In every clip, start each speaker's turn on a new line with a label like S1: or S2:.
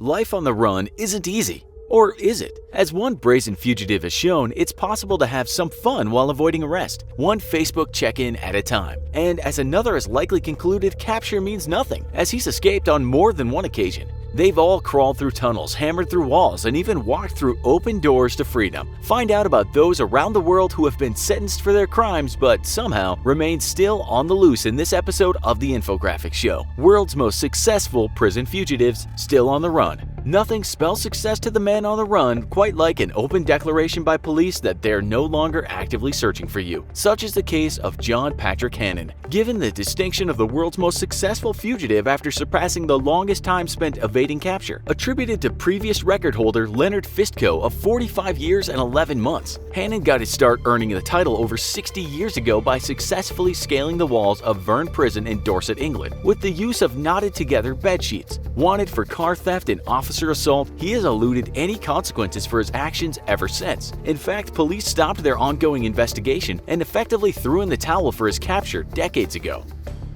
S1: Life on the run isn't easy. Or is it? As one brazen fugitive has shown, it's possible to have some fun while avoiding arrest, one Facebook check-in at a time. And as another has likely concluded, capture means nothing, as he's escaped on more than one occasion. They've all crawled through tunnels, hammered through walls, and even walked through open doors to freedom. Find out about those around the world who have been sentenced for their crimes but somehow remain still on the loose in this episode of the Infographics Show. World's most successful prison fugitives still on the run. Nothing spells success to the men on the run quite like an open declaration by police that they're no longer actively searching for you. Such is the case of John Patrick Hannon, given the distinction of the world's most successful fugitive after surpassing the longest time spent evading capture, attributed to previous record holder Leonard Fistko of 45 years and 11 months. Hannon got his start earning the title over 60 years ago by successfully scaling the walls of Verne Prison in Dorset, England, with the use of knotted together bed sheets. Wanted for car theft and officer assault, he has eluded any consequences for his actions ever since. In fact, police stopped their ongoing investigation and effectively threw in the towel for his capture decades ago.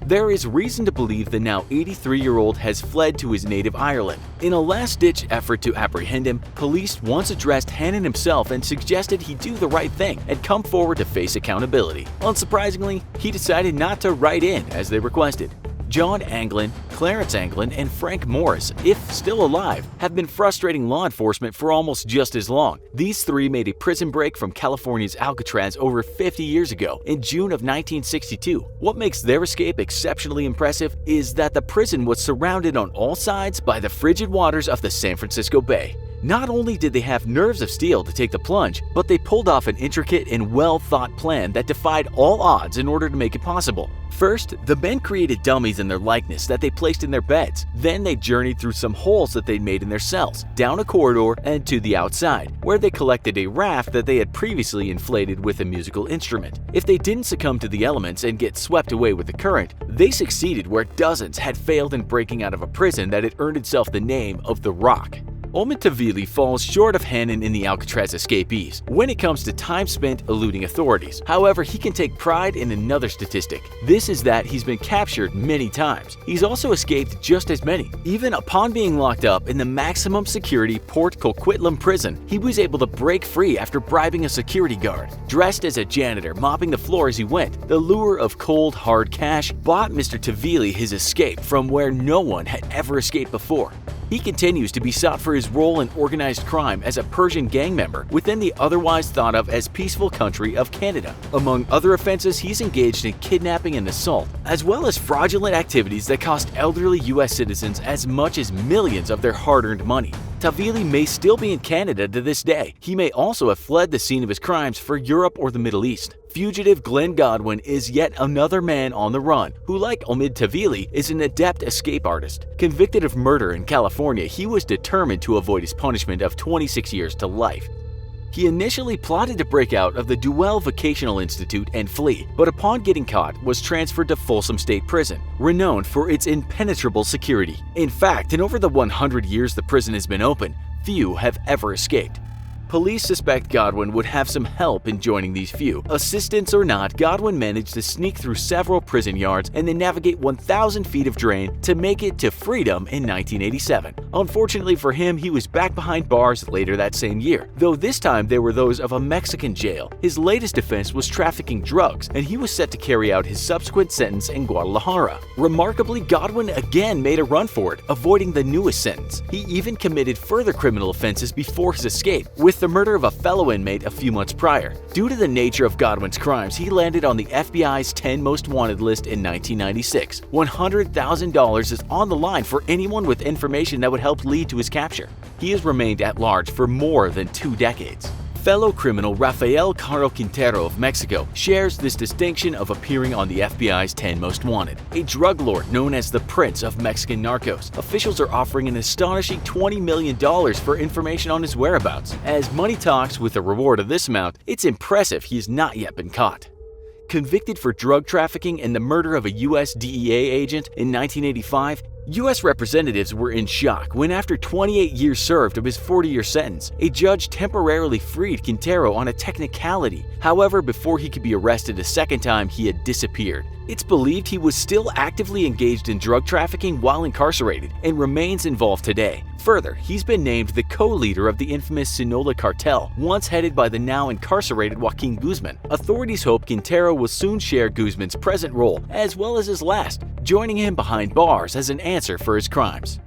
S1: There is reason to believe the now 83-year-old has fled to his native Ireland. In a last-ditch effort to apprehend him, police once addressed Hannon himself and suggested he do the right thing and come forward to face accountability. Unsurprisingly, he decided not to write in as they requested. John Anglin, Clarence Anglin, and Frank Morris, if still alive, have been frustrating law enforcement for almost just as long. These three made a prison break from California's Alcatraz over 50 years ago, in June of 1962. What makes their escape exceptionally impressive is that the prison was surrounded on all sides by the frigid waters of the San Francisco Bay. Not only did they have nerves of steel to take the plunge, but they pulled off an intricate and well-thought plan that defied all odds in order to make it possible. First, the men created dummies in their likeness that they placed in their beds. Then they journeyed through some holes that they'd made in their cells, down a corridor and to the outside, where they collected a raft that they had previously inflated with a musical instrument. If they didn't succumb to the elements and get swept away with the current, they succeeded where dozens had failed in breaking out of a prison that had earned itself the name of the Rock. Omid falls short of Hannon in the Alcatraz escapees when it comes to time spent eluding authorities. However, he can take pride in another statistic. This is that he's been captured many times. He's also escaped just as many. Even upon being locked up in the maximum security Port Coquitlam prison, he was able to break free after bribing a security guard. Dressed as a janitor, mopping the floor as he went, the lure of cold, hard cash bought Mr. Tavili his escape from where no one had ever escaped before. He continues to be sought for his role in organized crime as a Persian gang member within the otherwise thought of as peaceful country of Canada. Among other offenses, he's engaged in kidnapping and assault, as well as fraudulent activities that cost elderly U.S. citizens as much as millions of their hard-earned money. Tavili may still be in Canada to this day. He may also have fled the scene of his crimes for Europe or the Middle East. Fugitive Glenn Godwin is yet another man on the run, who, like Omid Tavili, is an adept escape artist. Convicted of murder in California, he was determined to avoid his punishment of 26 years to life. He initially plotted to break out of the Duell Vocational Institute and flee, but upon getting caught, was transferred to Folsom State Prison, renowned for its impenetrable security. In fact, in over the 100 years the prison has been open, few have ever escaped. Police suspect Godwin would have some help in joining these few. Assistance or not, Godwin managed to sneak through several prison yards and then navigate 1,000 feet of drain to make it to freedom in 1987. Unfortunately for him, he was back behind bars later that same year, though this time they were those of a Mexican jail. His latest offense was trafficking drugs, and he was set to carry out his subsequent sentence in Guadalajara. Remarkably, Godwin again made a run for it, avoiding the newest sentence. He even committed further criminal offenses before his escape, with the murder of a fellow inmate a few months prior. Due to the nature of Godwin's crimes, he landed on the FBI's 10 Most Wanted list in 1996. $100,000 is on the line for anyone with information that would help lead to his capture. He has remained at large for more than 2 decades. Fellow criminal Rafael Caro Quintero of Mexico shares this distinction of appearing on the FBI's 10 Most Wanted. A drug lord known as the Prince of Mexican Narcos, officials are offering an astonishing $20 million for information on his whereabouts. As money talks with a reward of this amount, it's impressive he has not yet been caught. Convicted for drug trafficking and the murder of a U.S. DEA agent in 1985, U.S. representatives were in shock when, after 28 years served of his 40-year sentence, a judge temporarily freed Quintero on a technicality. However, before he could be arrested a second time, he had disappeared. It's believed he was still actively engaged in drug trafficking while incarcerated and remains involved today. Further, he's been named the co-leader of the infamous Sinaloa cartel, once headed by the now incarcerated Joaquin Guzman. Authorities hope Quintero will soon share Guzman's present role as well as his last, joining him behind bars as an answer for his crimes.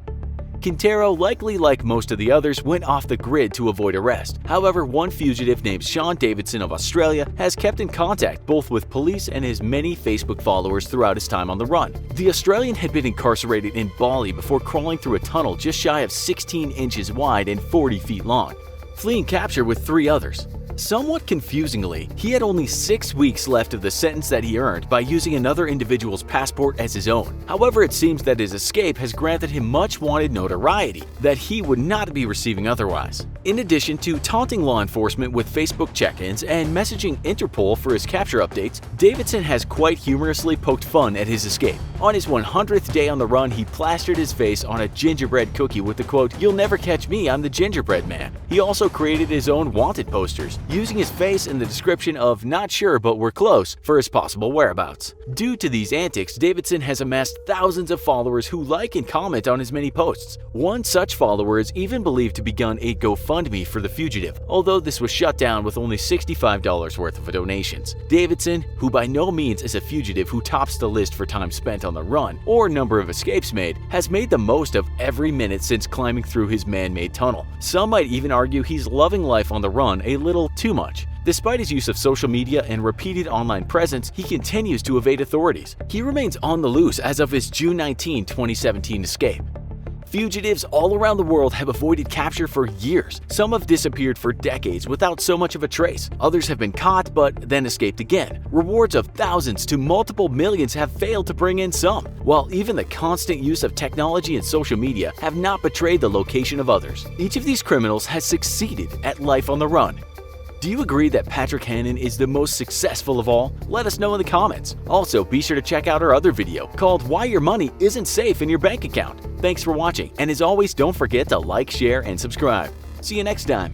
S1: Quintero, likely like most of the others, went off the grid to avoid arrest. However, one fugitive named Sean Davidson of Australia has kept in contact both with police and his many Facebook followers throughout his time on the run. The Australian had been incarcerated in Bali before crawling through a tunnel just shy of 16 inches wide and 40 feet long, fleeing capture with 3 others. Somewhat confusingly, he had only 6 weeks left of the sentence that he earned by using another individual's passport as his own. However, it seems that his escape has granted him much-wanted notoriety that he would not be receiving otherwise. In addition to taunting law enforcement with Facebook check-ins and messaging Interpol for his capture updates, Davidson has quite humorously poked fun at his escape. On his 100th day on the run, he plastered his face on a gingerbread cookie with the quote, "You'll never catch me, I'm the gingerbread man." He also created his own wanted posters, using his face in the description of "not sure but we're close" for his possible whereabouts. Due to these antics, Davidson has amassed thousands of followers who like and comment on his many posts. One such follower is even believed to begun a GoFundMe for the fugitive, although this was shut down with only $65 worth of donations. Davidson, who by no means is a fugitive who tops the list for time spent on the run or number of escapes made, has made the most of every minute since climbing through his man-made tunnel. Some might even argue he's loving life on the run a little too much. Despite his use of social media and repeated online presence, he continues to evade authorities. He remains on the loose as of his June 19, 2017 escape. Fugitives all around the world have avoided capture for years. Some have disappeared for decades without so much of a trace. Others have been caught but then escaped again. Rewards of thousands to multiple millions have failed to bring in some, while even the constant use of technology and social media have not betrayed the location of others. Each of these criminals has succeeded at life on the run. Do you agree that Patrick Hannon is the most successful of all? Let us know in the comments. Also, be sure to check out our other video called "Why Your Money Isn't Safe in Your Bank Account." Thanks for watching, and as always, don't forget to like, share, and subscribe. See you next time.